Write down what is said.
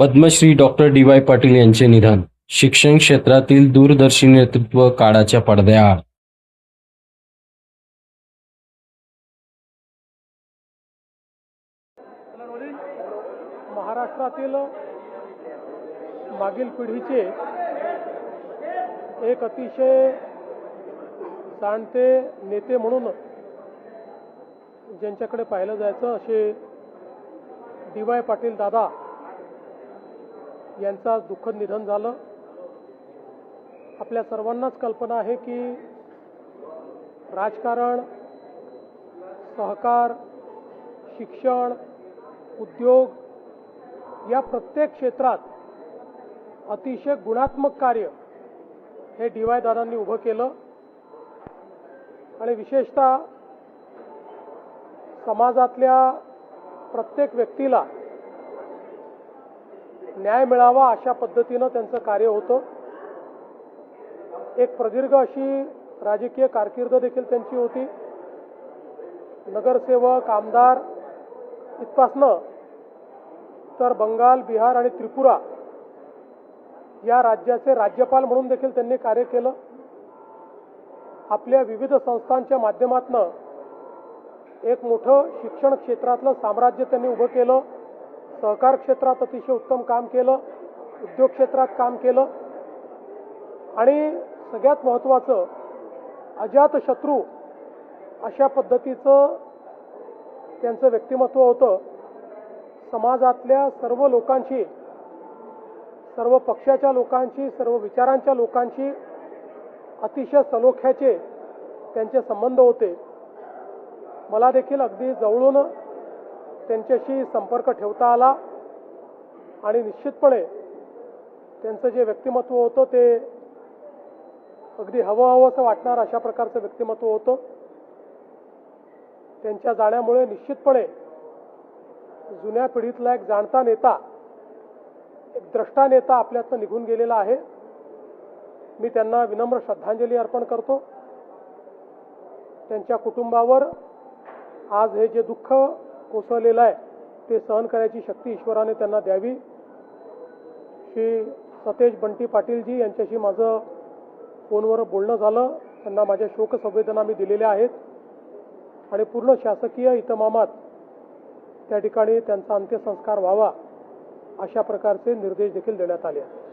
Padmashri doctor DY. Patil यांचे निधन. शिक्षण क्षेत्रातील दूरदर्शी नेतृत्व काळाच्या पडद्याआड. महाराष्ट्रातील मागील पिढीचे एक अतिशय जाणते नेते म्हणून ज्यांच्याकडे पाहिलं जायचं असे डी.वाय. पाटील दादा यांचा दुःखद निधन झालं. आपल्या सर्वांनाच कल्पना आहे की राजकारण, सहकार, शिक्षण, उद्योग या प्रत्येक क्षेत्रात अतिशय गुणात्मक कार्य हे डी.वाय. दादांनी उभं केलं आणि विशेषतः समाजातल्या प्रत्येक व्यक्तीला न्याय मिळावा अशा पद्धतीनं त्यांचं कार्य होतं. एक प्रदीर्घ अशी राजकीय कारकीर्द देखील त्यांची होती. नगरसेवक, आमदार इथपासनं तर बंगाल, बिहार आणि त्रिपुरा या राज्याचे राज्यपाल म्हणून देखील त्यांनी कार्य केलं. आपल्या विविध संस्थांच्या माध्यमातून एक मोठं शिक्षण क्षेत्रातलं साम्राज्य त्यांनी उभं केलं. सहकार क्षेत्रात अतिशय उत्तम काम केलं, उद्योग क्षेत्रात काम केलं आणि सगळ्यात महत्त्वाचं अजातशत्रू अशा पद्धतीचं त्यांचं व्यक्तिमत्व होतं. समाजातल्या सर्व लोकांशी, सर्व पक्षाच्या लोकांशी, सर्व विचारांच्या लोकांशी अतिशय सलोख्याचे त्यांचे संबंध होते. मला देखील अगदी जवळून त्यांच्याशी संपर्क ठेवता आला आणि निश्चितपणे त्यांचं जे व्यक्तिमत्व होतं ते अगदी हवंहवंसं वाटणार अशा प्रकारचं व्यक्तिमत्व होतं. त्यांच्या जाण्यामुळे निश्चितपणे जुन्या पिढीतला एक जाणता नेता, एक द्रष्टा नेता आपल्यातनं निघून गेलेला आहे. मी त्यांना विनम्र श्रद्धांजली अर्पण करतो. त्यांच्या कुटुंबावर आज हे जे दुःख कोसळलेलं आहे ते सहन करायची शक्ती ईश्वराने त्यांना द्यावी. श्री सतेज बंटी पाटीलजी यांच्याशी माझं फोनवर बोलणं झालं. त्यांना माझ्या शोकसंवेदना मी दिलेल्या आहेत आणि पूर्ण शासकीय इतमामात त्या ठिकाणी त्यांचा अंत्यसंस्कार व्हावा अशा प्रकारचे निर्देश देखील देण्यात आले आहेत.